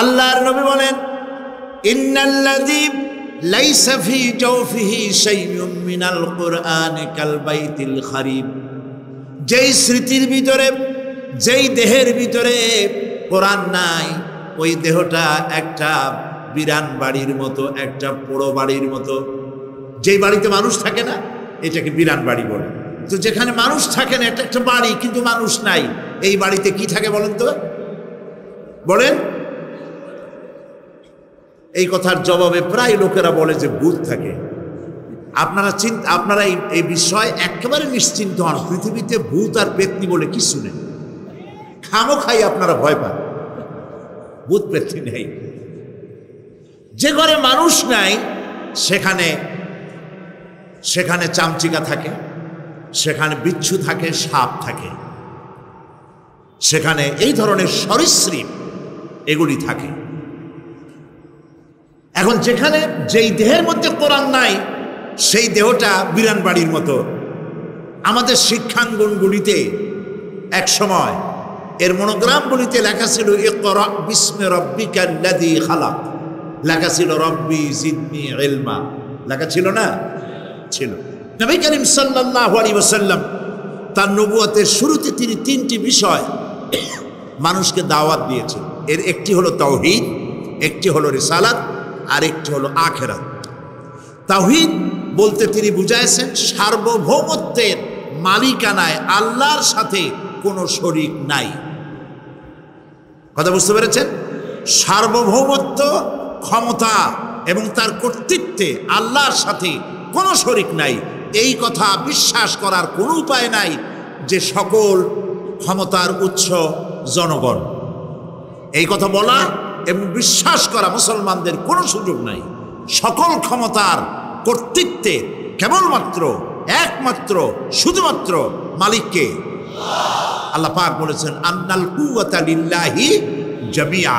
আল্লাহর নবী বলেন, ইন্নাল্লাযী লাইসা ফী জাওফিহি শাইউম মিনাল কুরআনি কাল বাইতিল খারিব, যেই স্মৃতির ভিতরে, যেই দেহের ভিতরে কোরআন নাই, ওই দেহটা একটা বিরান বাড়ির মতো, একটা পোড়ো বাড়ির মতো। যেই বাড়িতে মানুষ থাকে না, এটাকে বিরান বাড়ি বলে। তো যেখানে মানুষ থাকে না, এটা একটা বাড়ি কিন্তু মানুষ নাই, এই বাড়িতে কি থাকে বলেন তো? বলেন। এই কথার জবাবে প্রায় লোকেরা বলে যে ভূত থাকে। আপনারা এই বিষয়ে একেবারে নিশ্চিন্ত হন, পৃথিবীতে ভূত আর পেতনি বলে কিছু নেই। খামোখাই আপনারা ভয় পান, ভূত পেতনি নেই। যে ঘরে মানুষ নাই সেখানে চামচিকা থাকে, সেখানে বিচ্ছু থাকে, সাপ থাকে, সেখানে এই ধরনের সরীসৃপ এগুলি থাকে। এখন যেখানে যেই দেহের মধ্যে কোরআন নাই, সেই দেহটা বিরান বাড়ির মতো। আমাদের শিক্ষাঙ্গনগুলিতে এক সময় এর মনোগ্রামগুলিতে লেখা ছিল ইকরা বিস্মি রাব্বিকাল্লাযী খালাক, লেখা ছিল রব্বি জিদনি ইলমা, লেখা ছিল না? ছিল। নবী করিম সাল্লাল্লাহু আলাইহি ওয়াসাল্লাম তার নবুয়তের শুরুতে তিনি তিনটি বিষয় মানুষকে দাওয়াত দিয়েছেন। এর একটি হলো তাওহীদ, একটি হলো রিসালাত, আর একটি হলো আখিরাত। তাওহীদ বলতে তিনি বুঝাইছেন সার্বভৌমত্বের মালিকানায় আল্লাহর সাথে কোনো শরীক নাই। কথা বুঝতে পেরেছেন? সার্বভৌমত্ব, ক্ষমতা এবং তার কর্তৃত্বে আল্লাহর সাথে কোনো শরীক নাই। এই কথা বিশ্বাস করার কোনো উপায় নাই যে সকল ক্ষমতার উৎস জনগণ। এই কথা বলা এবং বিশ্বাস করা মুসলমানদের কোনো সুযোগ নাই। সকল ক্ষমতার কর্তৃত্বে কেবলমাত্র, একমাত্র, শুধুমাত্র মালিককে। আল্লাহ পাক বলেছেন আন্নাল কুওয়াতা লিল্লাহি জামিআ,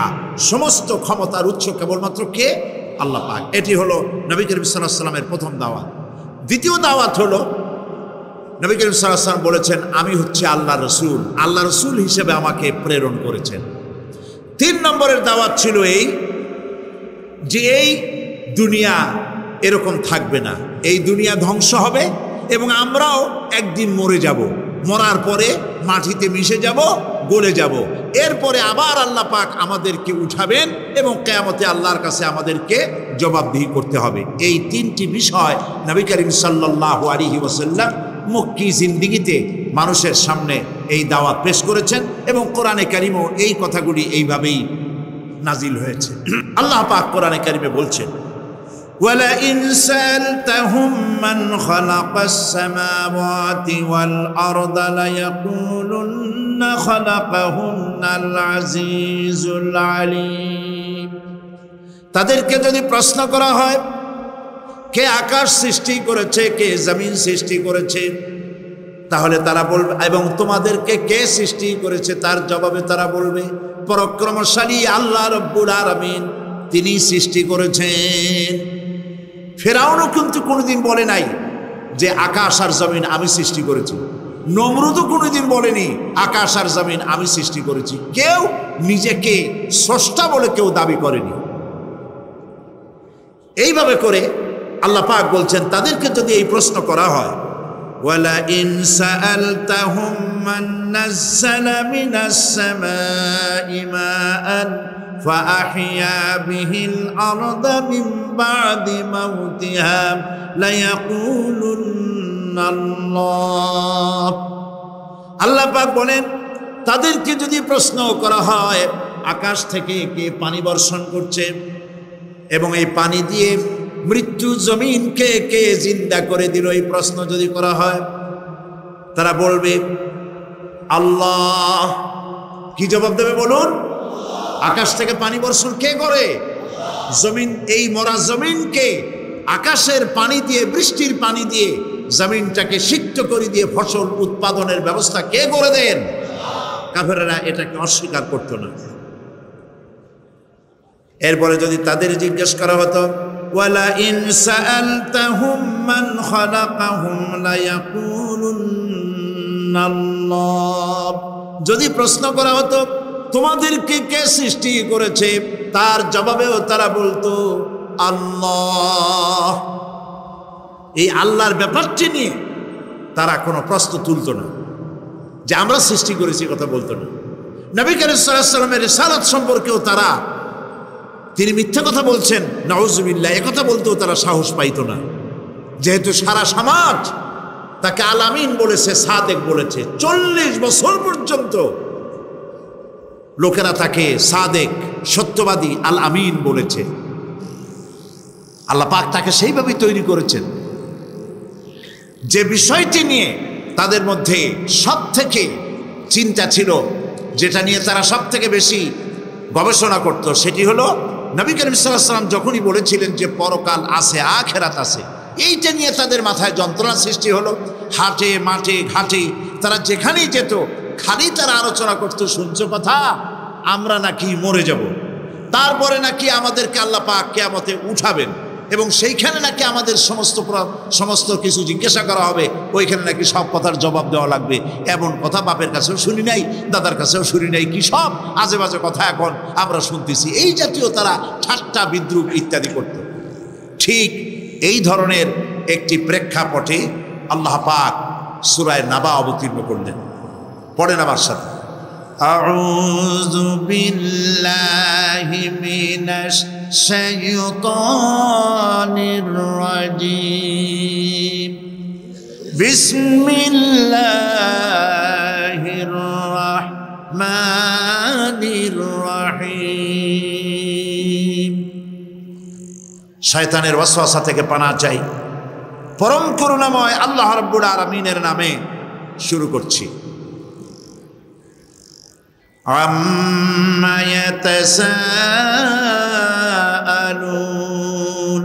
সমস্ত ক্ষমতার উৎস কেবলমাত্র কে? আল্লাহ পাক। এটি হলো নবী করিম সাল্লাল্লাহু আলাইহি ওয়াসাল্লামের প্রথম দাওয়াত। দ্বিতীয় দাওয়াত হলো নবী করিম সাল্লাল্লাহু আলাইহি ওয়াসাল্লাম বলেছেন আমি হচ্ছে আল্লাহ রসুল, আল্লাহ রসুল হিসেবে আমাকে প্রেরণ করেছেন। 3 নম্বরের দাওয়াত ছিল এই যে এই দুনিয়া এরকম থাকবে না, এই দুনিয়া ধ্বংস হবে এবং আমরাও একদিন মরে যাব। মরার পরে মাটিতে মিশে যাব, গলে যাব। এরপরে আবার আল্লাহ পাক আমাদেরকে উঠাবেন এবং কিয়ামতে আল্লাহর কাছে আমাদেরকে জবাবদিহি করতে হবে। এই 3টি বিষয় নবী করিম সাল্লাল্লাহু আলাইহি ওয়াসাল্লাম মক্কি জিন্দেগিতে মানুষের সামনে এই দাওয়াত পেশ করেছেন এবং কোরআনে কারিমও এই কথাগুলি এইভাবেই নাজিল হয়েছে। আল্লাহ পাক কোরআনে কারিমে বলছেন وَلَئِنْ سَأَلْتَهُمْ مَنْ خَلَقَ السَّمَاوَاتِ وَالْأَرْضَ لَيَقُولُنَّ خَلَقَهُنَّ الْعَزِيزُ الْعَلِيمُ। তাদেরকে যদি প্রশ্ন করা হয় কে আকাশ সৃষ্টি করেছে, কে জমিন সৃষ্টি করেছে, তাহলে তারা বলবে, এবং তোমাদেরকে কে সৃষ্টি করেছে, তার জবাবে তারা বলবে পরাক্রমশালী আল্লাহ রব্বুল আলামিন, তিনি সৃষ্টি করেছেন। ফেরাউনও কিন্তু কোনোদিন বলে নাই যে আকাশ আর জমিন আমি সৃষ্টি করেছি। নমরুদও কোনোদিন বলেনি আকাশ আর জমিন আমি সৃষ্টি করেছি। কেউ নিজেকে স্রষ্টা বলে কেউ দাবি করেনি। এইভাবে করে আল্লাহ পাক বলছেন তাদেরকে যদি এই প্রশ্ন করা হয় وَلَئِنْ سَأَلْتَهُمْ مَنْ نَزَّلَ مِنَ السَّمَاءِ مَاءً فَأَحْيَا بِهِ الْأَرْضَ مِنْ بَعْدِ مَوْتِهَا لَيَقُولُنَّ اللَّهُ। আল্লাহ পাক বলেন তাদেরকে যদি প্রশ্ন করা হয় আকাশ থেকে কে পানি বর্ষণ করছে এবং এই পানি দিয়ে মৃত্যু জমিনকে কে জিন্দা করে দিল, এই প্রশ্ন যদি করা হয় তারা বলবে আল্লাহ। কি জবাব দেবে বলুন? আকাশ থেকে পানি বর্ষণ কে করে? জমিন, এই মরা জমিনকে আকাশের পানি দিয়ে, বৃষ্টির পানি দিয়ে জমিনটাকে সিক্ত করে দিয়ে ফসল উৎপাদনের ব্যবস্থা কে করে দেন? কাফেররা এটাকে অস্বীকার করতো না। এরপরে যদি তাদের জিজ্ঞেস করা হতো وَلَئِنْ سَأَلْتَهُمْ مَنْ خَلَقَهُمْ لَيَقُولُنَّ اللَّهُ, যদি প্রশ্ন করা হতো তোমাদেরকে কে সৃষ্টি করেছে? তার জবাবেও তারা বলতো আল্লাহ। এই আল্লাহর ব্যাপারটি নিয়ে তারা কোনো প্রশ্ন তুলতো না, যে আমরা সৃষ্টি করেছি কথা বলতো না। নবী করিম সাল্লাল্লাহু আলাইহি ওয়াসাল্লামের রিসালাত সম্পর্কেও তারা, তিনি মিথ্যা কথা বলছেন নাউজুবিল্লাহ, একথা বলতেও তারা সাহস পাইতো না, যেহেতু সারা সমাজ তাকে আল আমিন বলেছে, সাদেক বলেছে। 40 বছর পর্যন্ত লোকেরা তাকে সাদেক, সত্যবাদী, আল আমিন বলেছে। আল্লাহ পাক তাকে সেইভাবেই তৈরি করেছেন। যে বিষয়টি নিয়ে তাদের মধ্যে সব থেকে চিন্তা ছিল, যেটা নিয়ে তারা সব থেকে বেশি গবেষণা করত, সেটি হলো নবী করিম সাল্লাল্লাহু আলাইহি ওয়াসাল্লাম যখনই বলেছিলেন যে পরকাল আছে, আখিরাত আছে, এইটা নিয়ে তাদের মাথায় যন্ত্রণা সৃষ্টি হলো। হাটে মাঠে ঘাটে তারা যেখানেই যেত, খালি তারা আলোচনা করতো, শুনছো কথা, আমরা নাকি মরে যাব, তারপরে নাকি আমাদেরকে আল্লাহ পাক কিয়ামতে উঠাবেন, এবং সেইখানে নাকি আমাদের সমস্ত কিছু জিজ্ঞাসা করা হবে, ওইখানে নাকি সব কথার জবাব দেওয়া লাগবে। এমন কথা বাপের কাছেও শুনি নাই, দাদার কাছেও শুনি নাই, কি সব আজে বাজে কথা এখন আমরা শুনতেছি। এই জাতীয় তারা ঠাট্টা বিদ্রুপ ইত্যাদি করত। ঠিক এই ধরনের একটি প্রেক্ষাপটে আল্লাহ পাক সূরা নাবা অবতীর্ণ করলেন। পড়েন আমার সাথে, আউযু বিল্লাহি মিনাশ শাইতানির রাজীম, বিসমিল্লাহির রাহমানির রহিম। শয়তানের ওয়াসওয়াসা থেকে পানাহ চাই, পরম করুণাময় আল্লাহ রাব্বুল আলামিনের নামে শুরু করছি। আম্মা ইয়াতাসাআলুন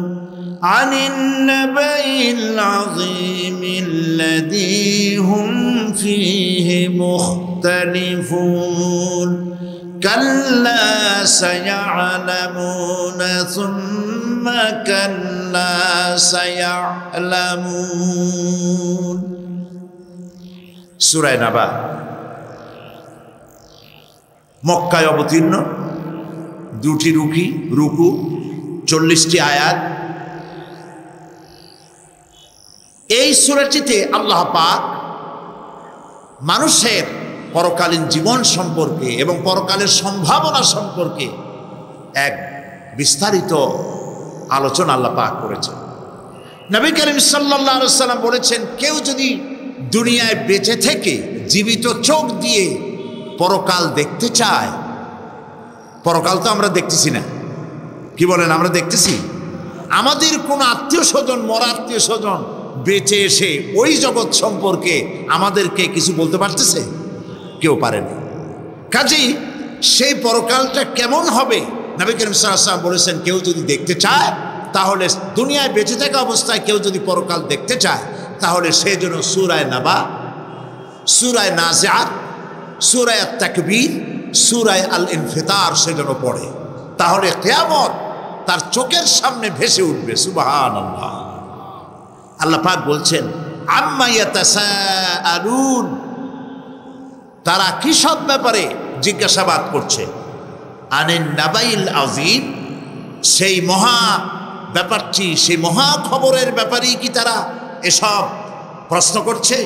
আনিন নাবাইল আযীমিল্লাযী হুম ফীহি মুখতালিফুন কাল্লা সায়া'লামুনা সুম্মা কাল্লা সায়া'লামুন। সূরা নাবা মক্কায় অবতীর্ণ, 2টি রুকু, 40টি আয়াত। এই সূরাটিতে আল্লাহ পাক মানুষের পরকালীন জীবন সম্পর্কে এবং পরকালের সম্ভাবনা সম্পর্কে এক বিস্তারিত আলোচনা আল্লাহ পাক করেছেন। নবী করিম সাল্লাল্লাহু আলাইহি ওয়াসাল্লাম বলেছেন, কেউ যদি দুনিয়ায় বেঁচে থেকে জীবিত চোখ দিয়ে পরকাল দেখতে চায়, পরকাল তো আমরা দেখতেছি না, কি বলেন, আমরা দেখতেছি? আমাদের কোন আত্মীয় স্বজন, মরা আত্মীয় স্বজন বেঁচে এসে ওই জগৎ সম্পর্কে আমাদেরকে কিছু বলতে পারতেছে? কেউ পারেনি। কাজেই সেই পরকালটা কেমন হবে, নবী করিম সাল্লাল্লাহু আলাইহি ওয়াসাল্লাম বলেছেন, কেউ যদি দেখতে চায়, তাহলে দুনিয়ায় বেঁচে থাকা অবস্থায় কেউ যদি পরকাল দেখতে চায়, তাহলে সেই জন্য সূরা নাবা, সূরা নাজিআত, সূরা আত-তাকবীর, সূরা আল-ইনফিতার সেজন্য পড়ে। তাহলে কিয়ামত তার চোখের সামনে ভেসে উঠবে। সুবহানাল্লাহ। আল্লাহ পাক বলছেন, আম্মা ইয়াতাসাআলুন, তারা কি সব ব্যাপারে জিজ্ঞাসাবাদ করছে? আনিন নাবাইল আযীম, সেই মহা ব্যাপারটি, সেই মহা খবরের ব্যাপারেই কি তারা এসব প্রশ্ন করছে?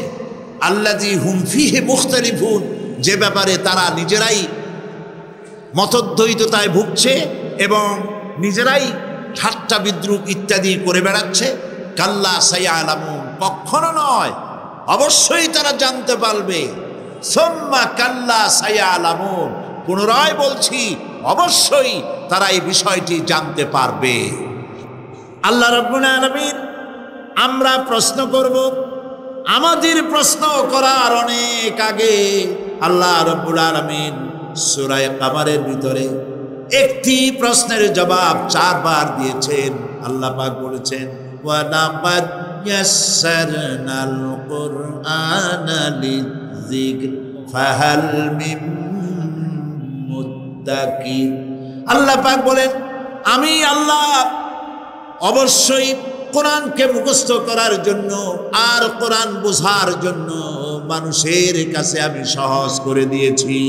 আল্লাযী হুম ফীহি মুখতালিফুন, যে ব্যাপারে তারা নিজেরাই মতদ্বৈততায় ভুগছে এবং নিজেরাই ঠাট্টা বিদ্রুপ ইত্যাদি করে বেড়াচ্ছে। কাল্লা সায়া'লামুন, কখনো নয়, অবশ্যই তারা জানতে পারবে। সুম্মা কাল্লা সায়া'লামুন, পুনরায় বলছি, অবশ্যই তারা এই বিষয়টি জানতে পারবে। আল্লাহ রাব্বুল আলামিন, আমরা প্রশ্ন করব, আমাদের প্রশ্ন করার অনেক আগে আল্লাহ রাব্বুল আলামিন সূরা কামারের ভিতরে একটি প্রশ্নের জবাব 4 বার দিয়েছেন। আল্লাহ পাক বলেছেন, ওয়া লাকাদ ইয়াসসারনাল কুরআনা লিযিকর ফাহাল মিন মুদ্দাকির। আল্লাহ পাক বলেন, আমি আল্লাহ অবশ্যই কোরআনকে মুখস্থ করার জন্য আর কোরআন বোঝার জন্য মানুষের কাছে আমি সহজ করে দিয়েছি।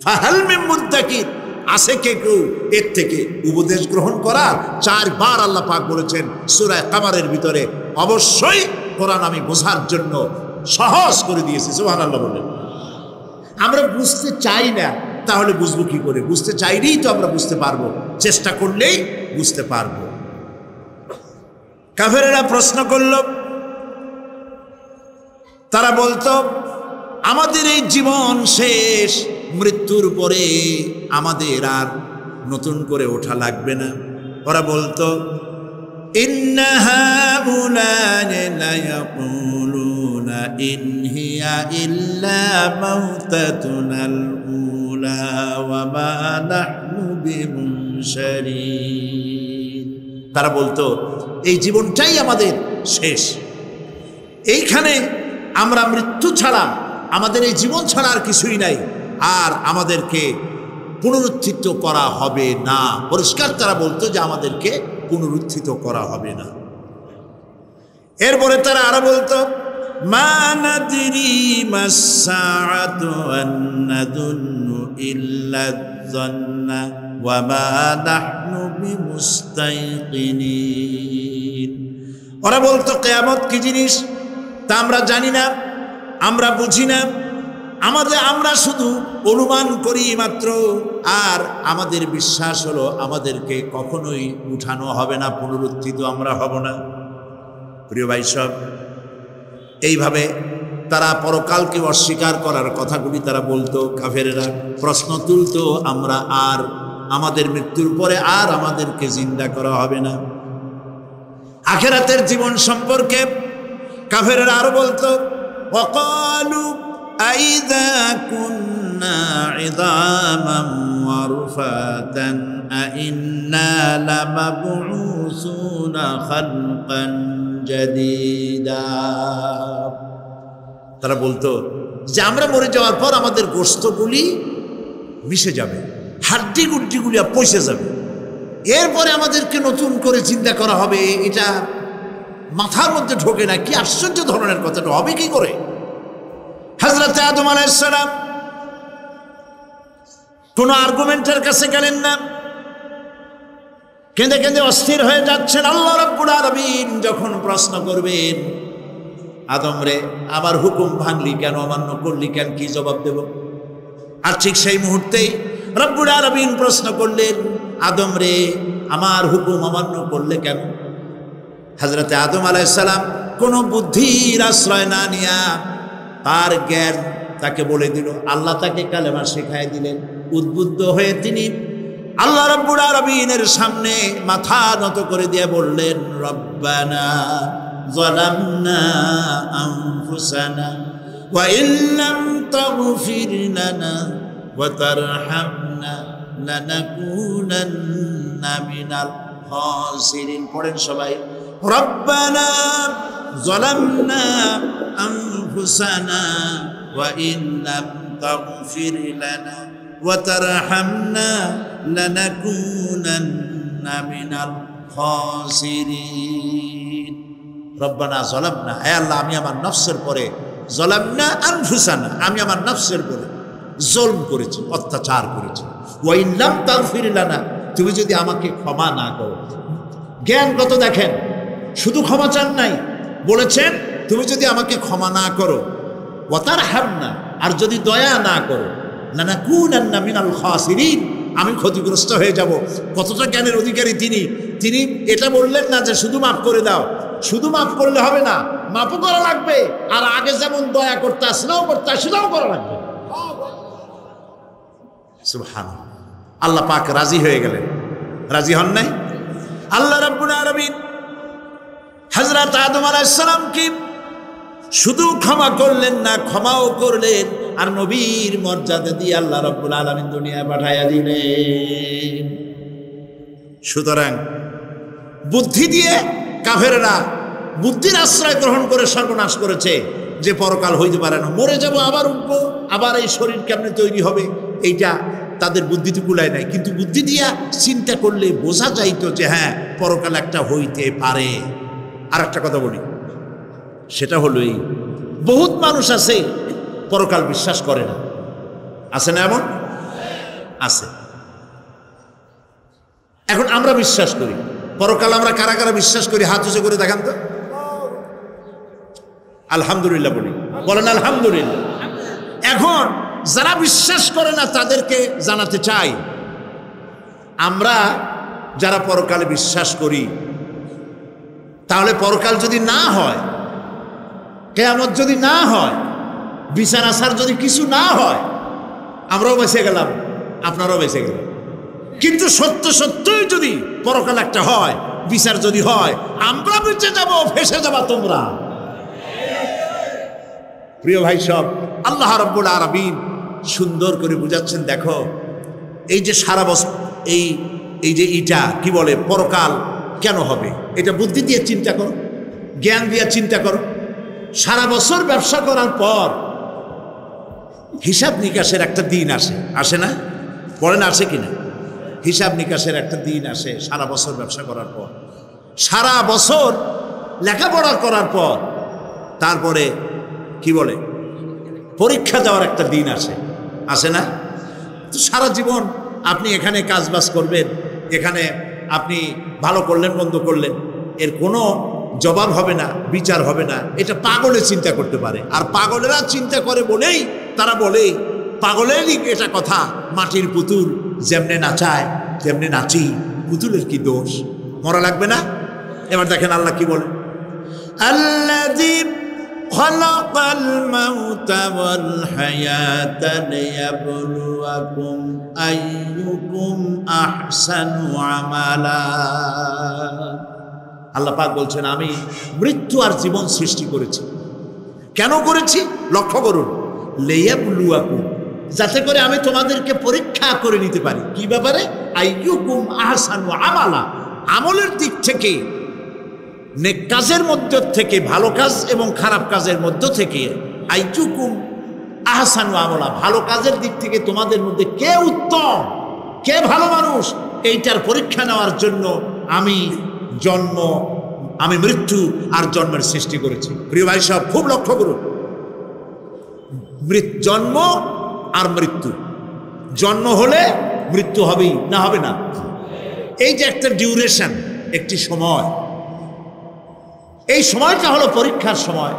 ফাহাল মিন মুদ্দাকির, আছে কে কেউ এর থেকে উপদেশ গ্রহণ করা? 4 বার আল্লাহ পাক বলেছেন সূরা কামারের ভিতরে। অবশ্যই কোরআন আমি বোঝার জন্য সহজ করে দিয়েছি, সুবহানাল্লাহ বলেন। আমরা বুঝতে চাই না, তাহলে বুঝবো কি করে? বুঝতে চাইলেই তো আমরা বুঝতে পারবো, চেষ্টা করলেই বুঝতে পারবো। কাফেরেরা প্রশ্ন করল, তারা বলতো আমাদের এই জীবন শেষ, মৃত্যুর পরে আমাদের আর নতুন করে ওঠা লাগবে না। ওরা বলতো ইন্না হাউলানি লা ইয়াকুলুনা ইন হিয়া ইল্লা মাউতাতুনাল উলা ওয়া মা নাহনু বিমুনশারিন। তারা বলতো এই জীবনটাই আমাদের শেষ, এইখানে আমরা মৃত্যু ছাড়া, আমাদের এই জীবন ছাড়া আর কিছুই নাই, আর আমাদেরকে পুনরুত্থিত করা হবে না। পরিষ্কার তারা বলতো যে আমাদেরকে পুনরুত্থিত করা হবে না। এরপরে তারা আরো বলতো মা নাদরি মাস-সাআতু ওয়ান নাদুন্নু ইল্লা যান্না ওয়া মা নাহনু বিমুস্তাইকিনিন। ওরা বলতো কিয়ামত কি জিনিস তা আমরা জানি না, আমরা বুঝি না, আমরা শুধু অনুমান করি মাত্র, আর আমাদের বিশ্বাস হলো আমাদেরকে কখনোই উঠানো হবে না, পুনরুত্থিত আমরা হব না। প্রিয় ভাই সব, এইভাবে তারা পরকালকে অস্বীকার করার কথাগুলি তারা বলতো। কাফেরেরা প্রশ্ন তুলতো আমরা আর আমাদের মৃত্যুর পরে আর আমাদেরকে জিন্দা করা হবে না। আখিরাতের জীবন সম্পর্কে কাফেরেরা আরো বলতো ওয়াকালু আইযা কুন্না ইযামান ওয়া রুফাতান আইন্না লামাবউসুনা খালকান জাদীদা। তারা বলতো যে আমরা মরে যাওয়ার পর আমাদের গোশতগুলি মিশে যাবে, হাড্ডি গুড্ডিগুলি পচে যাবে, এরপরে আমাদেরকে নতুন করে চিন্তা করা হবে। এটা মাথার মধ্যে ঢোকে না, কি আশ্চর্য ধরনের কথাটা হবে কি করে? হযরত আদম আলাইহিস সালাম কোনো আর্গুমেন্টের কাছে গেলেন না, কেঁদে কেঁদে অস্থির হয়ে যাচ্ছেন। আল্লাহ রাব্বুল আলামিন যখন প্রশ্ন করবেন আদম রে আমার হুকুম ভাঙলি কেন, অমান্য করলি কেন, কি জবাব দেব? আর ঠিক সেই মুহূর্তেই রব্বুল আলামিন প্রশ্ন করলেন আদম রে আমার হুকুম অমান্য করলে কেন? হযরত আদম আলাইহিস সালাম কোনো বুদ্ধির আশ্রয় না নিয়া তার জ্ঞান তাকে বলে দিল, আল্লাহ তাকে কালেমা শেখায় দিলেন। উদ্বুদ্ধ হয়ে তিনি আল্লাহ রাব্বুল আলামিনের সামনে মাথা নত করে দিয়ে বললেন রব্বানা যালামনা আনফুসানা ওয়া ইল্লাম তাগফির লানা ওয়া তারহামনা লানাকুনান্না মিনাল খাসিরিন। পড়েন সবাই, রব্বানা যালামনা আনফুসানা ওয়া ইল্লাম তাগফির লানা ওয়া তারহামনা লানাকুনান্না মিনাল খাসিরিন। রব্বানা যালামনা, হে আল্লাহ আমি আমার নফসের পরে, যালামনা আনফুসানা আমি আমার নফসের পরে জুলম করেছি, অত্যাচার করেছি। ওয়া ইল্লাম তাগফির লানা, তুমি যদি আমাকে ক্ষমা না করো। জ্ঞানগত দেখেন, শুধু ক্ষমা চান নাই, বলেছেন তুমি যদি আমাকে ক্ষমা না করো, ওয়া তারহামনা আর যদি দয়া না করো, লানাকুনান্না মিনাল খাসিরিন আমি ক্ষতিগ্রস্ত হয়ে যাব। কতটা জ্ঞানের অধিকারী তিনি! তিনি এটা বললেন না যে শুধু মাফ করে দাও, শুধু মাফ করলে হবে না, মাফও করা লাগবে, আর আগে যেমন দয়া করতে আসলেও করতে সেটাও করা লাগবে। সুবহানাল্লাহ। আল্লাহ পাক রাজি হয়ে গেলেন, রাজি হন নাই? আল্লাহ রাব্বুল আলামিন হযরত আদম আলাইহিস সালামকে শুধু ক্ষমা করলেন না, ক্ষমাও করলেন, আর নবীর মর্যাদা দিয়ে আল্লাহ রাব্বুল আলামিন দুনিয়ায় পাঠাইয়া দিলেন। সুতরাং বুদ্ধি দিয়ে কাফেররা বুদ্ধির আশ্রয় গ্রহণ করে সর্বনাশ করেছে, যে পরকাল হইতে পারে না, মরে যাব আবার উঠবো, আবার এই শরীর কেমনে তৈরি হবে, এইটা তাদের বুদ্ধিতে কুলায় নাই। কিন্তু বুদ্ধি দিয়া চিন্তা করলে বোঝা যাইতো যে হ্যাঁ পরকাল একটা হইতে পারে। আর একটা কথা বলি, সেটা হলো এই বহুত মানুষ আছে পরকাল বিশ্বাস করে না, আছে না এমন? আছে। এখন আমরা বিশ্বাস করি পরকাল, আমরা কারা কারা বিশ্বাস করি হাত উঁচু করে দেখান তো। আলহামদুলিল্লাহ বলি, বলেন আলহামদুলিল্লাহ। এখন যারা বিশ্বাস করে না তাদেরকে জানাতে চাই, আমরা যারা পরকালে বিশ্বাস করি, তাহলে পরকাল যদি না হয়, কিয়ামত যদি না হয়, বিচার আচার যদি কিছু না হয়, আমরাও বেঁচে গেলাম, আপনারাও বেঁচে গেলেন। কিন্তু সত্য সত্যই যদি পরকাল একটা হয়, বিচার যদি হয়, আমরা বেঁচে যাব, ফেসে যাবা তোমরা। প্রিয় ভাই সব, আল্লাহ রাব্বুল আলামিন সুন্দর করে বুঝাচ্ছেন। দেখো এই যে সারা বছর এই যে ইটা কি বলে পরকাল কেন হবে, এটা বুদ্ধি দিয়ে চিন্তা করো, জ্ঞান দিয়ে চিন্তা করো। সারা বছর ব্যবসা করার পর হিসাব নিকাশের একটা দিন আসে, আসে না? বলেন আসে কিনা? হিসাব নিকাশের একটা দিন আসে সারা বছর ব্যবসা করার পর, সারা বছর লেখাপড়া করার পর, তারপরে কি বলে পরীক্ষা দেওয়ার একটা দিন আসে, আসে না? তো সারা জীবন আপনি এখানে কাজবাজ করবেন, এখানে আপনি ভালো করলেন মন্দ করলেন, এর কোনো জবাব হবে না, বিচার হবে না। এটা পাগলে চিন্তা করতে পারে, আর পাগলেরা চিন্তা করে বলেই তারা বলে, পাগলেরই এটা কথা, মাটির পুতুল যেমনে নাচায় তেমনি নাচি, পুতুলের কি দোষ, মরা লাগবে না? এবার দেখেন আল্লাহ কি বলে, আল্লাযী খালাকাল মাউতা ওয়াল হায়াতা লিয়াবলুয়াকুম আইয়ুকুম আহসানু আমালা। আল্লাহ পাক বলছেন, আমি মৃত্যু আর জীবন সৃষ্টি করেছি। কেন করেছি? লক্ষ্য করুন, লিয়াবলুয়াকুম, যাতে করে আমি তোমাদেরকে পরীক্ষা করে নিতে পারি। কি ব্যাপারে? আইয়ুকুম আহসানু আমালা, আমলের দিক থেকে, নেক কাজের মধ্য থেকে, ভালো কাজ এবং খারাপ কাজের মধ্য থেকে, আইয়ুকুম আহসানু আমালা, ভালো কাজের দিক থেকে তোমাদের মধ্যে কে উত্তম, কে ভালো মানুষ, এইটার পরীক্ষা নেওয়ার জন্য আমি মৃত্যু আর জন্মের সৃষ্টি করেছি। প্রিয় ভাই সব, খুব লক্ষ্য করুন, জন্ম আর মৃত্যু, জন্ম হলে মৃত্যু হবেই, না হবে না? এই যে একটা ডিউরেশন, একটি সময়, এই সময়টা হলো পরীক্ষার সময়।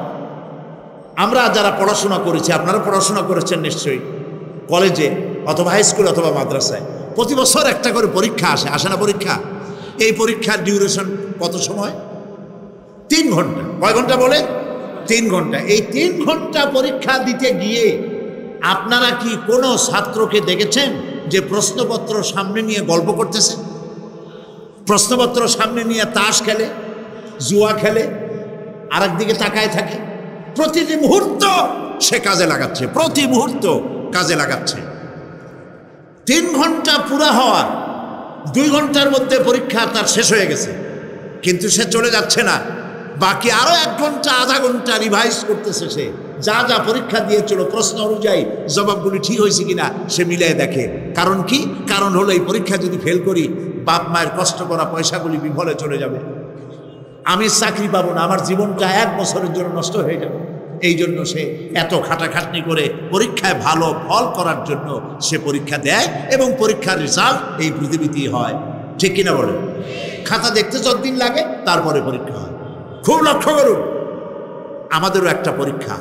আমরা যারা পড়াশোনা করেছি, আপনারা পড়াশোনা করেছেন নিশ্চয়ই, কলেজে অথবা হাই স্কুল অথবা মাদ্রাসায় প্রতি বছর একটা করে পরীক্ষা আসে, আসে না পরীক্ষা? এই পরীক্ষার ডিউরেশন কত সময়? 3 ঘন্টা। কয় ঘন্টা বলে? 3 ঘন্টা। এই 3 ঘন্টা পরীক্ষা দিতে গিয়ে আপনারা কি কোনো ছাত্রকে দেখেছেন যে প্রশ্নপত্র সামনে নিয়ে গল্প করতেছে, প্রশ্নপত্র সামনে নিয়ে তাস খেলে, জুয়া খেলে, আর একদিকে তাকায় থাকে? প্রতিটি মুহূর্ত সে কাজে লাগাচ্ছে, প্রতি মুহূর্ত কাজে লাগাচ্ছে। 3 ঘন্টা পুরা হওয়ার 2 ঘন্টার মধ্যে পরীক্ষা তার শেষ হয়ে গেছে, কিন্তু সে চলে যাচ্ছে না, বাকি আরো 1 ঘন্টা আধা ঘন্টা রিভাইজ করতেছে। সে যা যা পরীক্ষা দিয়েছিল প্রশ্ন অনুযায়ী জবাবগুলি ঠিক হয়েছে কিনা সে মিলিয়ে দেখে। কারণ কি? কারণ হলো এই পরীক্ষা যদি ফেল করি, বাপ মায়ের কষ্ট করা পয়সাগুলি বিফলে চলে যাবে, আমি চাকরি পাবো না, আমার জীবনটা 1 বছরের জন্য নষ্ট হয়ে যাবে। এই জন্য সে এত খাটাখাটনি করে পরীক্ষায় ভালো ফল করার জন্য সে পরীক্ষা দেয়, এবং পরীক্ষার রেজাল্ট এই পৃথিবীতেই হয়। ঠিক কিনা বলে? খাতা দেখতে যতদিন লাগে তারপরে পরীক্ষা হয়। খুব লক্ষ্য করুন, আমাদেরও একটা পরীক্ষা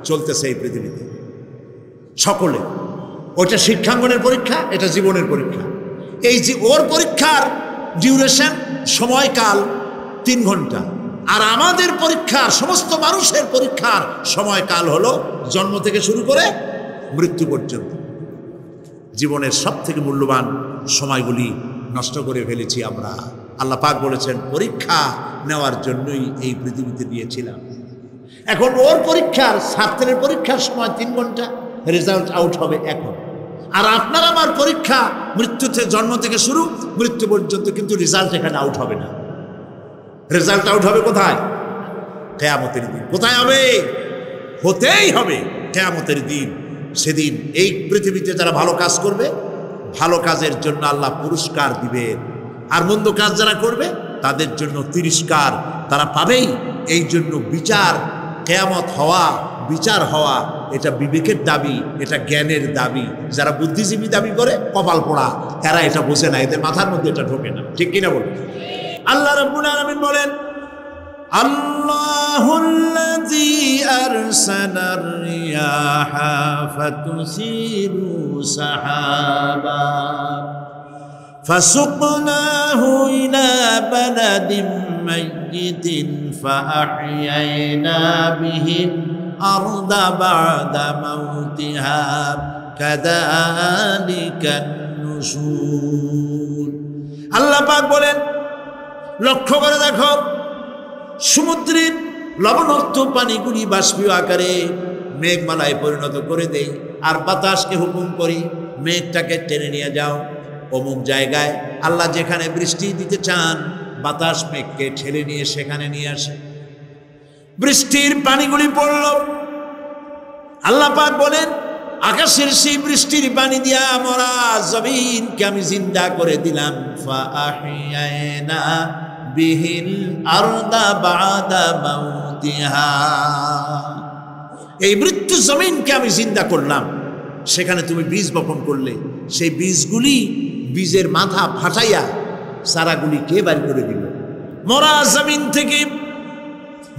চলতেছে এই পৃথিবীতে, সকলে। ওইটা শিক্ষাঙ্গনের পরীক্ষা, এটা জীবনের পরীক্ষা। এই যে ওর পরীক্ষার ডিউরেশন, সময়কাল 3 ঘন্টা, আর আমাদের পরীক্ষার, সমস্ত মানুষের পরীক্ষার সময়কাল হলো জন্ম থেকে শুরু করে মৃত্যু পর্যন্ত। জীবনের সব থেকে মূল্যবান সময়গুলি নষ্ট করে ফেলেছি আমরা। আল্লাহ পাক বলেছেন, পরীক্ষা নেওয়ার জন্যই এই পৃথিবীতে দিয়েছিলাম। এখন ওর পরীক্ষার, ছাত্রের পরীক্ষার সময় 3 ঘন্টা, রেজাল্ট আউট হবে এখন। আর আপনার আমার পরীক্ষা মৃত্যুতে, জন্ম থেকে শুরু মৃত্যু পর্যন্ত, কিন্তু রেজাল্ট এখানে আউট হবে না। রেজাল্ট আউট হবে কোথায়? কিয়ামতের দিন। কোথায় হবে? হতেই হবে কিয়ামতের দিন। সেদিন এই পৃথিবীতে যারা ভালো কাজ করবে, ভালো কাজের জন্য আল্লাহ পুরস্কার দিবেন, আর মন্দ কাজ যারা করবে তাদের জন্য তিরস্কার তারা পাবেই। এই জন্য বিচার, কিয়ামত হওয়া, বিচার হওয়া এটা বিবেকের দাবি, এটা জ্ঞানের দাবি। যারা বুদ্ধিজীবী দাবি করে কপাল পোড়া, এরা এটা বোঝে না, এদের মাথার মধ্যে এটা ঢোকে না। ঠিক কিনা বলুন? আল্লাহ রাব্বুল আলামিন বলেন, আল্লাহুল্লাযী আরসালার রিয়াহা ফাতুসিরু সাহাবা فسقناه إلى بلد ميت فأحيينا به الأرض بعد موتها كذلك النشور। আল্লাহ পাক বলেন, লক্ষ্য করে দেখো, সমুদ্রের লবণাক্ত পানিগুলি বাষ্পীয় আকারে মেঘমালায় পরিণত করে দেই, আর বাতাসকে হুকুম করি মেঘটাকে টেনে নিয়ে যাও অমুক জায়গায়। আল্লাহ যেখানে বৃষ্টি দিতে চান, বাতাস মেঘকে ঠেলে নিয়ে সেখানে নিয়ে আসে, বৃষ্টির পানিগুলি পড়ল। আল্লাহ পাক বলেন, আকাশের সেই বৃষ্টির পানি দিয়া মরা জমিনকে আমি জিন্দা করে দিলাম। ফাআহিয়ানা বিহিল আরদা বাদা মাউতিহা, এই মৃত্যু জমিনকে আমি জিন্দা করলাম। সেখানে তুমি বীজ বপন করলে, সেই বীজগুলি বীজের মাথা ফাটাইয়া চারাগুলি কে বাড়ি করে দিল? মরা জমিন থেকে,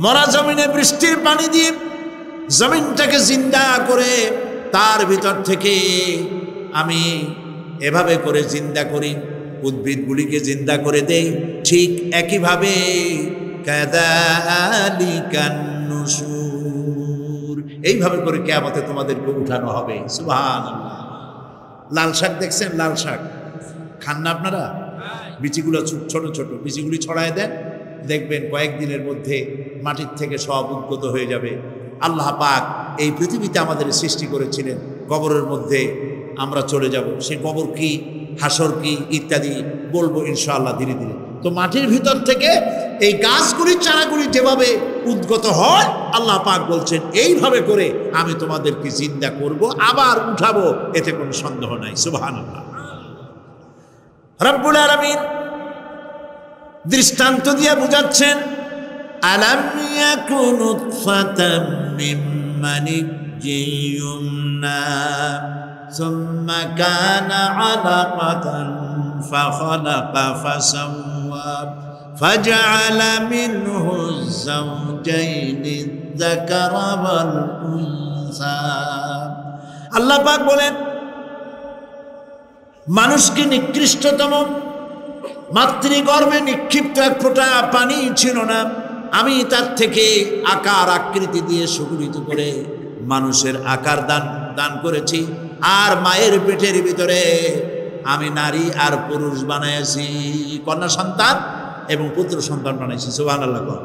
মরা জমিনে বৃষ্টির পানি দিয়ে জমিনটাকে জিন্দা করে তার ভিতর থেকে আমি এভাবে করে জিন্দা করি, উদ্ভিদগুলিকে জিন্দা করে দেই। ঠিক একইভাবে কাযালিকান নুশুর, এইভাবে করে কিয়ামতে তোমাদেরকে উঠানো হবে। সুবহানাল্লাহ। লাল শাক দেখছেন? লাল শাক খান না আপনারা? বিচিগুলো ছোট ছোট বিচিগুলি ছড়ায় দেন, দেখবেন কয়েকদিনের মধ্যে মাটির থেকে সব উদ্গত হয়ে যাবে। আল্লাহ পাক এই পৃথিবীতে আমাদের সৃষ্টি করেছিলেন, কবরের মধ্যে আমরা চলে যাব। সে কবর কি, হাসর কি ইত্যাদি বলবো ইনশাআল্লাহ ধীরে ধীরে। তো মাটির ভিতর থেকে এই গাছগুলির চারাগুলি যেভাবে উদ্গত হয়, আল্লাহ পাক বলছেন এইভাবে করে আমি তোমাদেরকে জিন্দা করব, আবার উঠাবো, এতে কোনো সন্দেহ নাই। সুবহানাল্লাহ। রব্বুল আলামিন দৃষ্টান্ত দিয়ে বুঝাচ্ছেন, আলাম ইয়াকুন নুতফাতাম মিন মানিয়্যিন ইউমনা সুম্মা কানা আলাকাতান ফাখালাকা ফাসাওয়া ফাজআলা মিনহু যাওজাইনি যাকারা ওয়াল উনসা। আল্লাহ পাক বলেন, মানুষকে নিকৃষ্টতম মাতৃগর্ভে নিক্ষিপ্ত এক ফোঁটা পানি ছিল না, আমি তার থেকে আকার আকৃতি দিয়ে সুগঠিত করে মানুষের আকার দান করেছি, আর মায়ের পেটের ভিতরে আমি নারী আর পুরুষ বানাইছি, কন্যা সন্তান এবং পুত্র সন্তান বানাইছি। সুবহানাল্লাহ।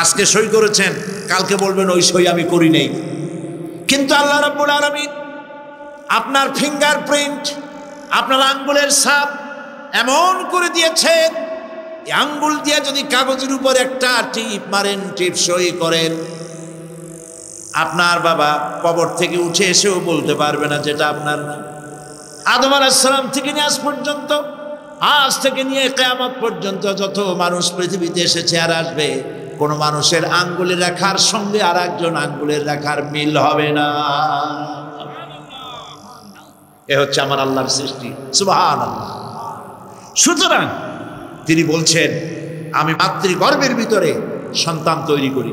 আজকে সই করেছেন, কালকে বলবেন ওই সই আমি করি নাই। কিন্তু আল্লাহ রাব্বুল আলামিন আপনার ফিঙ্গারপ্রিন্ট, আপনার আঙ্গুলের ছাপ এমন করে দিয়েছেন, এই আঙ্গুল দিয়ে যদি কাগজের উপর একটা টিপ মারেন, টিপ সই করেন, আপনার বাবা কবর থেকে উঠে এসেও বলতে পারবে না যেটা আপনার না। আদম আলাইহিস সালাম থেকে নিয়ে আজ পর্যন্ত, আজ থেকে নিয়ে কিয়ামত পর্যন্ত যত মানুষ পৃথিবীতে এসেছে আর আসবে, কোন মানুষের আঙ্গুলের রেখার সঙ্গে আর একজন আঙ্গুলের রেখার মিল হবে না। এ হচ্ছে আমার আল্লাহর সৃষ্টি। সুবহানাল্লাহ। সুতরাং তিনি বলছেন, আমি মাতৃগর্ভের ভিতরে সন্তান তৈরি করি,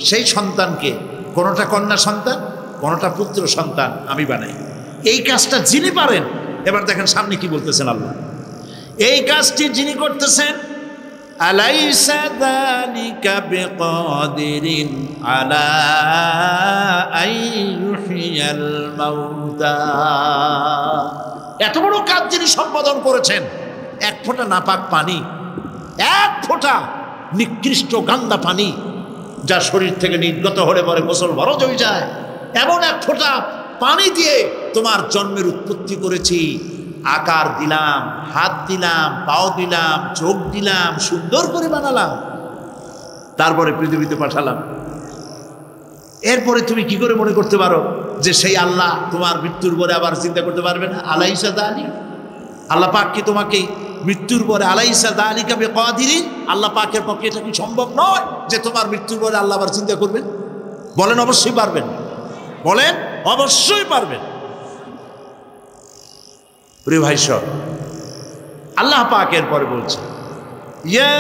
সেই সন্তানকে কোনোটা কন্যা সন্তান, কোনোটা পুত্র সন্তান আমি বানাই। এই কাজটা যিনি পারেন, এবার দেখেন সামনে কি বলতেছেন আল্লাহ, এই কাজটি যিনি করতেছেন, আলাইসা যালিকা বিকাদিরিন আলা আইয়ুহিয়াল মাউতা। এত বড় কাজ যিনি সম্পাদন করেছেন, এক ফোঁটা নাপাক পানি, এক ফোঁটা নিকৃষ্ট গান্দা পানি যা শরীর থেকে নির্গত হলে পরে গোসল ফরজ হয়ে যায়, এমন এক ফোঁটা পানি দিয়ে তোমার জন্মের উৎপত্তি করেছি, আকার দিলাম, হাত দিলাম, পাও দিলাম, চোখ দিলাম, সুন্দর করে বানালাম, তারপরে পৃথিবীতে পাঠালাম। এরপরে তুমি কি করে মনে করতে পারো যে সেই আল্লাহ তোমার মৃত্যুর পরে আবার চিন্তা করতে পারবে না? আলাইসা যালিকা, আল্লাহ পাক কি তোমাকে মৃত্যুর পরে, আলাইসা যালিকা বিকাদিরিন, আল্লাহ পাকের পক্ষে এটা কি সম্ভব নয় যে তোমার মৃত্যুর পরে আল্লাহ আবার চিন্তা করবেন? বলেন অবশ্যই পারবেন। বলেন অবশ্যই পারবেন। প্রিয় ভাই সব, আল্লাহ পাক এরপরে বলছেন, ইয়া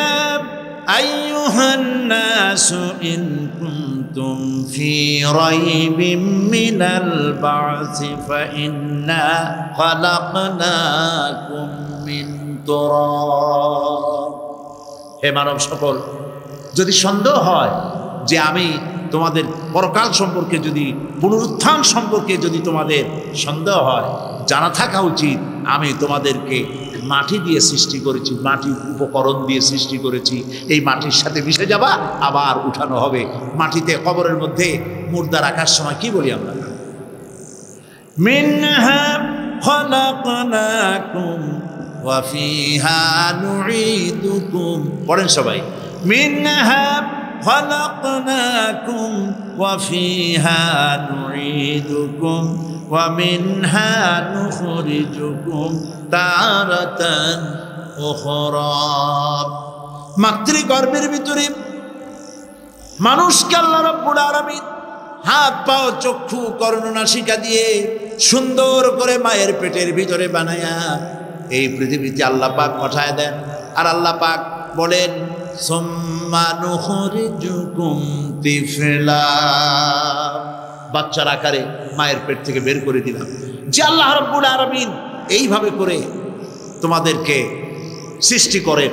আইয়ুহান নাসু ইন কুনতুম ফি রাইবিম মিনাল বা'সি ফাইন্না খালাকনাকুম মিন তুরাব। হে মানব সকল, যদি সন্দেহ হয় যে আমি তোমাদের পরকাল সম্পর্কে, যদি পুনরুত্থান সম্পর্কে যদি তোমাদের সন্দেহ হয়, জানা থাকা উচিত আমি তোমাদেরকে মাটি দিয়ে সৃষ্টি করেছি, মাটির উপকরণ দিয়ে সৃষ্টি করেছি। এই মাটির সাথে মিশে যাবা, আবার উঠানো হবে। মাটিতে কবরের মধ্যে মুর্দা রাখার সময় কি বলি আমরা? মিনহা খালাকনাকুম ওয়া ফিহা নুঈদুকুম। পড়েন সবাই, মিনহা خلقناكم وفيها نعيدكم ومنها نخرجكم تارة أخرى। মাতৃগর্ভের ভিতরে মানুষকে আল্লাহ রাব্বুল আলামিন হাত পা চক্ষু কর্ণনাসিকা দিয়ে সুন্দর করে মায়ের পেটের ভিতরে বানায়া এই পৃথিবীতে আল্লাহ পাক পাঠায় দেন। আর আল্লাহ পাক বলেন, সুম্মা নুখরিজুকুম তিফলা, বাচ্চার আকারে মায়ের পেট থেকে বের করে দিলাম। যে আল্লাহ রাব্বুল আলামিন এইভাবে করে তোমাদেরকে সৃষ্টি করেন।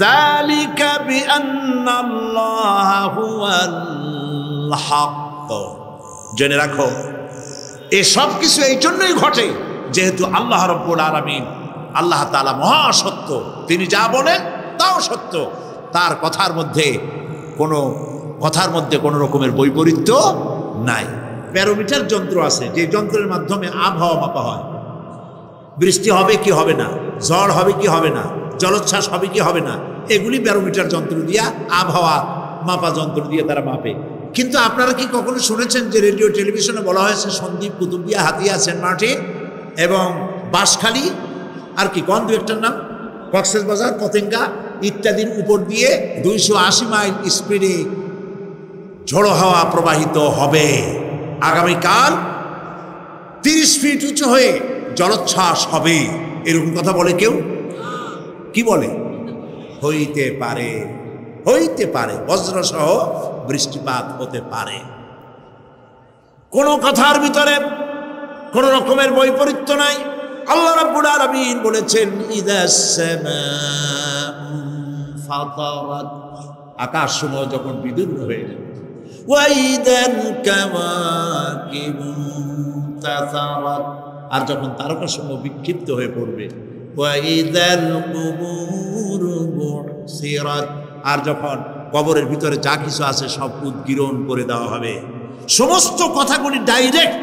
যালিকা বিআন্নাল্লাহা হুয়াল হক। জেনে রাখো, এই সব কিছু এই জন্যই ঘটে যেহেতু আল্লাহ রাব্বুল আলামিন, আল্লাহ তাআলা মহাসত্য। তিনি যা বলেন তাও সত্য। তার কথার মধ্যে কোনো রকমের বৈপরীত্য নাই। ব্যারোমিটার যন্ত্র আছে, যে যন্ত্রের মাধ্যমে আবহাওয়া মাপা হয়। বৃষ্টি হবে কি হবে না, ঝড় হবে কি হবে না, জলোচ্ছ্বাস হবে কি হবে না, এগুলি ব্যারোমিটার যন্ত্র দিয়া, আবহাওয়া মাপা যন্ত্র দিয়ে তারা মাপে। কিন্তু আপনারা কি কখনো শুনেছেন যে রেডিও টেলিভিশনে বলা হয়েছে সন্দ্বীপ, কুতুবদিয়া, হাতিয়া, সেন্ট মার্টিন এবং বাঁশখালী, আর কি কোন দু একটার নাম, কক্সবাজার, পতেঙ্গা ইত্যাদির উপর দিয়ে 280 মাইল স্পিডে ঝড়ো হাওয়া প্রবাহিত হবে। আগামীকাল 30 ফিট উঁচু হয়ে জলোচ্ছ্বাস হবে, এরকম কথা বলে কেউ? কি বলে? হইতে পারে, হইতে পারে, বজ্রসহ বৃষ্টিপাত হতে পারে। কোন কথার ভিতরে কোন রকমের বৈপরীত্য নাই। আল্লাহ রাব্বুল আলামিন বলেছেন, ইদাস সামাউ ফাতারাত, আকাশ সমূহ যখন বিদীর্ণ হয়ে যাবে, ওয়া ইদাল কাওয়াকিবু তাসারাত, আর যখন তারকা সমূহ বিক্ষিপ্ত হয়ে পড়বে, ওয়া ইদাল কুবুরু বুসিরাত, আর যখন কবরের ভিতরে যা কিছু আছে সব উদ্গীরণ করে দেওয়া হবে। সমস্ত কথাগুলি ডাইরেক্ট।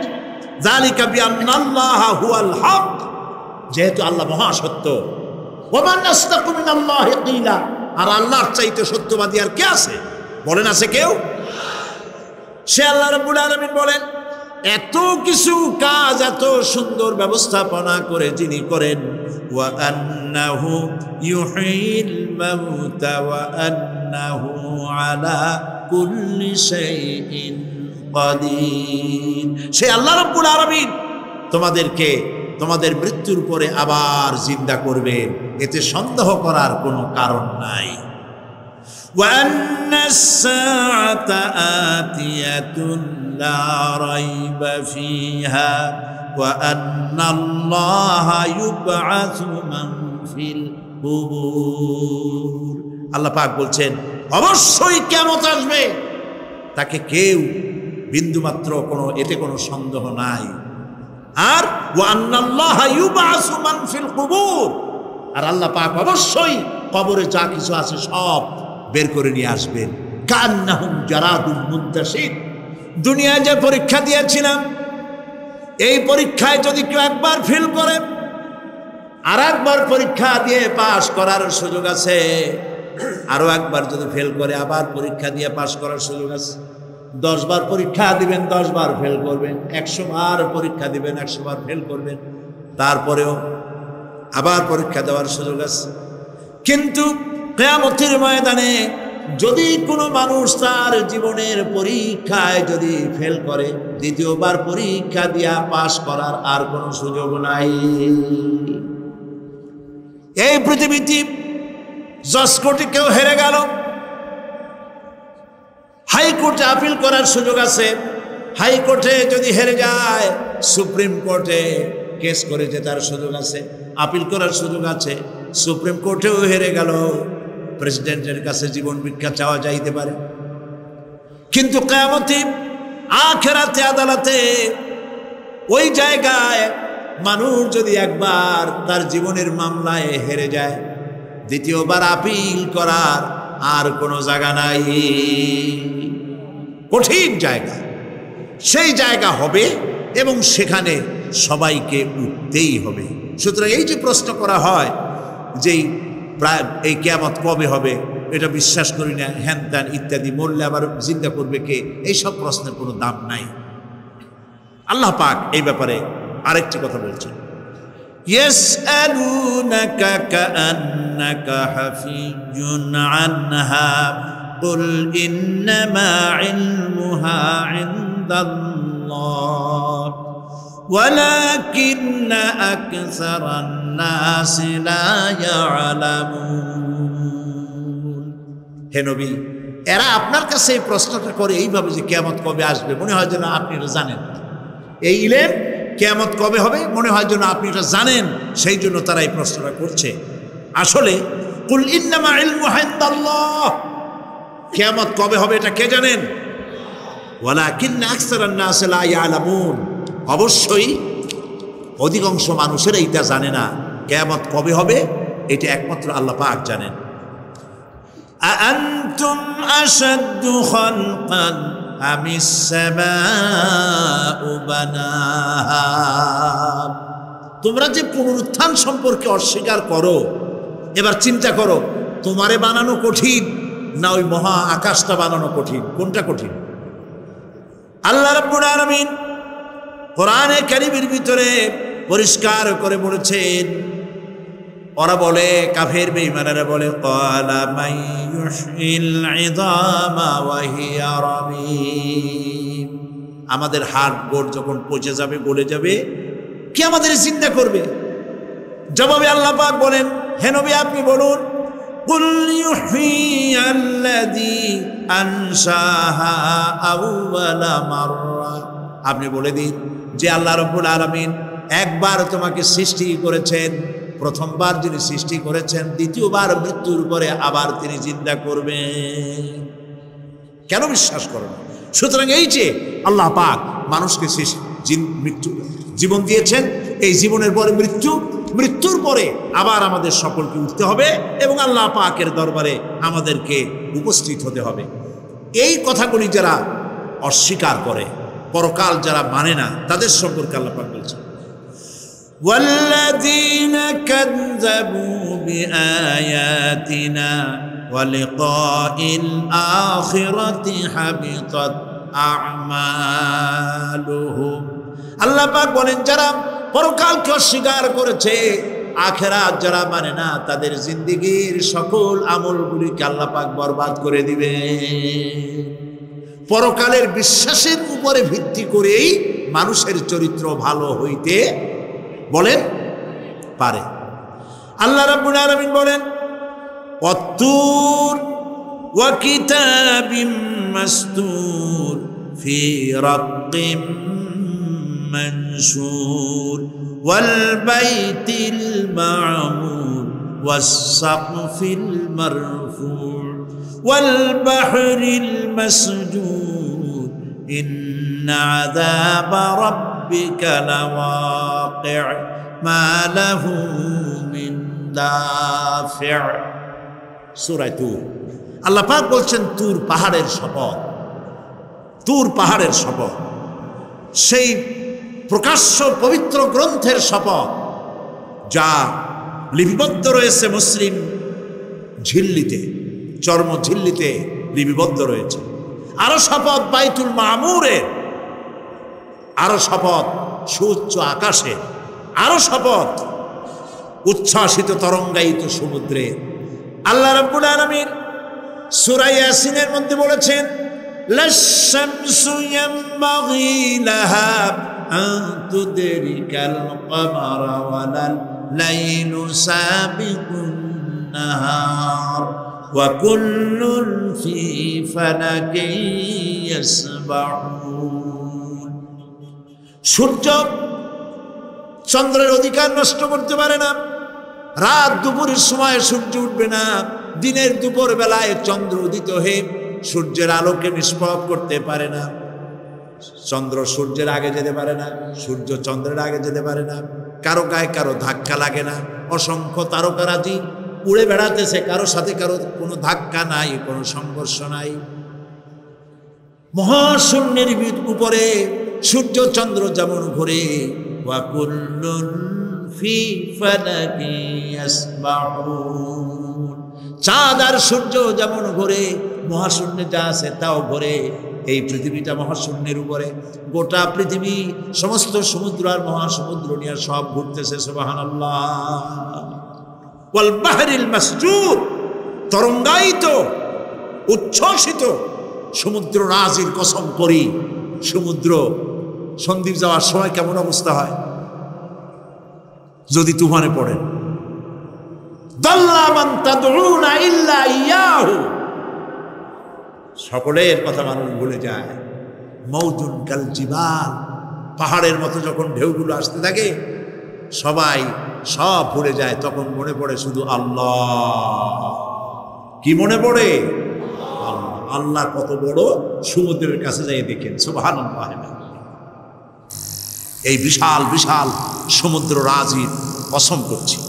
যালিকা বিআন্নাল্লাহা হুয়াল হক, যেহেতু আল্লাহ মহাসত্য। ওমান আসদাকু মিনাল্লাহি কিলা, আর আল্লাহর চাইতে সত্যবাদী আর কে আছে? বলেন, আছে কেউ? সে আল্লাহ রাব্বুল আলামিন বলেন, এত কিছু কাজ, এত সুন্দর ব্যবস্থাপনা করে যিনি করেন, ওয়া আন্নাহু ইউহিল মাউতা ওয়া আন্নাহু আলা কুল্লি শাইইন কাদির। সে আল্লাহ রাব্বুল আলামিন তোমাদেরকে তোমাদের মৃত্যুর পরে আবার জিন্দা করবেন, এতে সন্দেহ করার কোনো কারণ নাই। ওয়া আন্নাস সাআতা আতিয়াতুন লা রাইবা ফিহা ওয়া আন্নাল্লাহা ইউবআসু মান ফিল কুবুর। আল্লাহ পাক বলছেন, অবশ্যই কিয়ামত আসবে, তাকে কেউ বিন্দুমাত্র এতে কোনো সন্দেহ নাই। আর ওয়া আন্নাল্লাহা ইউবআসু মান ফিল কুবুর, আর আল্লাহ পাক অবশ্যই কবরে যা কিছু আছে সব বের করে নিয়ে আসবেন। কান্নাহুম জারাদুম মুনতাশির। দুনিয়ায় যে পরীক্ষা দিয়েছিলাম, এই পরীক্ষায় যদি কেউ একবার ফেল করে, আর একবার পরীক্ষা দিয়ে পাশ করার সুযোগ আছে, আরো একবার যদি ফেল করে আবার পরীক্ষা দিয়ে পাশ করার সুযোগ আছে। 10 বার পরীক্ষা দিবেন, 10 বার ফেল করবেন, 100 বার পরীক্ষা দিবেন, 100 বার ফেল করবেন, তারপরেও আবার পরীক্ষা দেওয়ার সুযোগ আছে। কিন্তু কিয়ামতের ময়দানে যদি কোনো মানুষ তার জীবনের পরীক্ষায় যদি ফেল করে, দ্বিতীয়বার পরীক্ষা দিয়া পাশ করার আর কোনো সুযোগ নাই। এই পৃথিবীতে জজ কোর্টে কেউ হেরে গেল, হাইকোর্টে আপিল করার সুযোগ আছে। হাইকোর্টে যদি হেরে যায়, সুপ্রিম কোর্টে কেস করে জেতার সুযোগ আছে, আপিল করার সুযোগ আছে। সুপ্রিম কোর্টেও হেরে গেল, প্রেসিডেন্টের কাছে জীবন ভিক্ষা চাওয়া যাইতে পারে। কিন্তু কিয়ামতে আখিরাতে আদালতে ওই জায়গায় মানুষ যদি একবার তার জীবনের মামলায় হেরে যায়, দ্বিতীয়বার আপিল করার আর কোনো জায়গা নাই। কঠিন জায়গা, সেই জায়গা হবে এবং সেখানে সবাইকে উঠতেই হবে। সুতরাং এই যে প্রশ্ন করা হয় যে এই কিয়ামত কবে হবে, এটা বিশ্বাস করি না, হ্যান ত্যান ইত্যাদি, মরলে আবার জিন্দা করবে কে, এইসব প্রশ্নের কোনো দাম নাই। আল্লাহ পাক এই ব্যাপারে আরেকটি কথা বলছেন, ইয়াসআলুনাকা কাআন্নাকা হাফিজুন আনহা কুল ইন্নামা ইলমুহা ইনদাল্লাহ ওয়ালাকিন্না আকসারান নাসি লা ইয়ালামুন। হে নবী, এরা আপনার কাছে এই প্রশ্নটা করে এইভাবে যে কিয়ামত কবে আসবে, মনে হয় যেন আপনি এটা জানেন। এই ইলম কিয়ামত কবে হবে মনে হয় যেন আপনি এটা জানেন, সেই জন্য তারা এই প্রশ্নটা করছে। আসলে কুল ইন্নামা ইলমুহা ইনদাল্লাহ, কিয়ামত কবে হবে এটা কে জানেন? ওয়ালাকিন্না আকসারান নাস লা ইয়ালামুন, অবশ্যই অধিকাংশ মানুষের এইটা জানে না। কিয়ামত কবে হবে এটা একমাত্র আল্লাহ পাক জানেন। আআনতুম আশাদ্দু খালকান আমিস সামাউ বানাহা, তোমরা যে পুনরুত্থান সম্পর্কে অস্বীকার করো, এবার চিন্তা করো, তোমারে বানানো কঠিন না ওই মহা আকাশটা বানানো কঠিন? কোনটা কঠিন? আল্লাহ রাব্বুল আলামিন কোরআনে কারীমের ভিতরে পরিষ্কার করে বলেছেন। ওরা বলে, কাফের বেঈমানেরা বলে, ক্বালা মান ইউহয়িল ইযামা ওয়া হিয়া রামীম, আমাদের হাড় গোড় যখন পচে যাবে, গলে যাবে, কে আমাদের জিন্দা করবে? জবাবে আল্লাহ পাক বলেন, হে নবী আপনি বলুন, কুল ইউহয়িয়াল্লাযী আনশাহা আউওয়ালা মাররা, আপনি বলে দিন যে আল্লাহ রাব্বুল আলামিন একবার তোমাকে সৃষ্টি করেছেন, প্রথমবার যিনি সৃষ্টি করেছেন, দ্বিতীয়বার মৃত্যুর পরে আবার তিনি জিন্দা করবেন। কেন বিশ্বাস করেন? সুতরাং এই যে আল্লাহ পাক মানুষকে মৃত্যু জীবন দিয়েছেন, এই জীবনের পরে মৃত্যু, মৃত্যুর পরে আবার আমাদের সকলকে উঠতে হবে এবং আল্লাহ পাকের দরবারে আমাদেরকে উপস্থিত হতে হবে। এই কথাগুলি যারা অস্বীকার করে, পরকাল যারা মানে না, তাদের সম্পর্কে আল্লাহ পাক বলছেন, والذين كذبوا بآياتنا ولقاء الآخرة حبطت أعمالهم। আল্লাহ পাক বলেন, যারা পরকালকে অস্বীকার করেছে, আখিরাত যারা মানে না, তাদের জিন্দেগীর সকল আমলগুলিকে আল্লাহ পাক বরবাদ করে দিবে। পরকালের বিশ্বাসের উপরে ভিত্তি করেই মানুষের চরিত্র ভালো হইতে বলেন পারে। আল্লাহ রাব্বুল আলামিন বলেন, ওয়াত্তুর ওয়া কিতাবিম মাসতুর ফি রাক্কিম মানশুর ওয়াল বাইতিল মা'মুর ওয়াস সাকফিল মারফু' ওয়াল বাহরিল মাসজুর ইন্না আযাবা রাব্বিকা লাওয়াকি' মা লাহু মিন দাফি'। সূরা তুর। আল্লাহ পাক বলছেন, তুর পাহাড়ের শপথ, তুর পাহাড়ের শপথ, সেই প্রকাশ্য পবিত্র গ্রন্থের শপথ যা লিপিবদ্ধ রয়েছে মুসলিম ঝিল্লিতে, চর্ম ঝিল্লিতে লিপিবদ্ধ রয়েছে। আরো শপথ বাইতুল মামুরের, আরো শপথ সুউচ্চ আকাশের, আরো শপথ উচ্ছ্বাসিত তরঙ্গায়িত সমুদ্রে। আল্লাহ রাব্বুল আলামিন সূরা ইয়াসিনের মধ্যে বলেছেন লাশ-শামসু ইয়ানবাগি লাহা আন তুদরিকাল কমারা ওয়ালাল লাইলু সাবিকুন নাহার ওয়া কুল্লুন ফি ফালাকিন ইয়াসবাহুন। সূর্য চন্দ্রের অধিকার নষ্ট করতে পারে না। রাত দুপুরের সময় সূর্য উঠবে না, দিনের দুপুর বেলায় চন্দ্র উদিত হয়ে সূর্যের আলোকে নিষ্প্রভ করতে পারে না। চন্দ্র সূর্যের আগে যেতে পারে না, সূর্য চন্দ্রের আগে যেতে পারে না। কারো গায়ে কারো ধাক্কা লাগে না। অসংখ্য তারকারাজি উড়ে বেড়াতেছে, কারো সাথে কারো কোনো ধাক্কা নাই, কোনো সংঘর্ষ নাই। মহাশূন্যের উপরে সূর্য চন্দ্র যেমন ঘোরে, ওয়া কুল্লুন ফি ফালাকি ইয়াসবাহুন, চাঁদ আর সূর্য যেমন ঘোরে, মহাশূন্যে যা আছে তাও ঘোরে। এই পৃথিবীটা মহাশূন্যের উপরে, গোটা পৃথিবী সমস্ত সমুদ্র আর মহাসমুদ্র নিয়ে সব ঘুরতেছে। সুবহানাল্লাহ। ওয়াল বাহরিল মাসজুর, তরঙ্গায়িত উচ্ছ্বসিত সমুদ্র রাজির কসম করি, সমুদ্র সন্দ্বীপ যাওয়ার সময় কেমন অবস্থা হয় যদি তুফানে পড়েন। দাল্লা মান তাদউনা ইল্লা ইয়াহু, সকলের কথা মানুষ ভুলে যায়। মৌজুন কাল জিবাল, পাহাড়ের মতো যখন ঢেউগুলো আসতে থাকে সবাই সব ভুলে যায়, তখন মনে পড়ে শুধু আল্লাহ। কি মনে পড়ে? আল্লাহ। আল্লাহ কত বড়, সমুদ্রের কাছে যাই দেখেন। সুবহানাল্লাহ। এই বিশাল বিশাল সমুদ্র রাজির কসম করছি।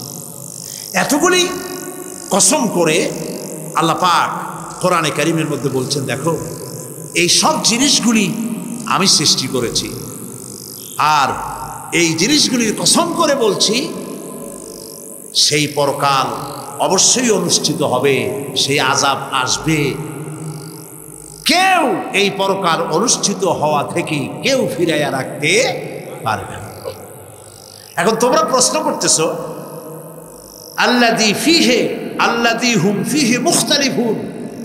এতগুলি কসম করে আল্লাহ পাক কোরআনে কারিমের মধ্যে বলছেন, দেখো এই সব জিনিসগুলি আমি সৃষ্টি করেছি, আর এই জিনিসগুলির কসম করে বলছি সেই পরকাল অবশ্যই অনুষ্ঠিত হবে, সেই আযাব আসবে। কেউ এই পরকাল অনুষ্ঠিত হওয়া থেকে কেউ ফিরাইয়া রাখতে পারবে না। এখন তোমরা প্রশ্ন করতেছো, আল্লাযী ফীহি আল্লাযী হুম ফীহি মুখতালিফুন,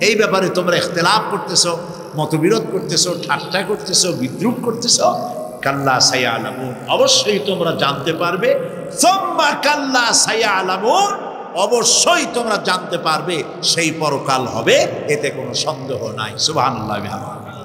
এই ব্যাপারে তোমরা ইখতিলাফ করতেছো, মতবিরোধ করতেছো, ঠাট্টা করতেছো, বিদ্রূপ করতেছো। কাল্লা সায়ালামুন, অবশ্যই তোমরা জানতে পারবে। সুম্মা কাল্লা সায়ালামুন, অবশ্যই তোমরা জানতে পারবে সেই পরকাল হবে, এতে কোনো সন্দেহ নাই। সুবহানাল্লাহ।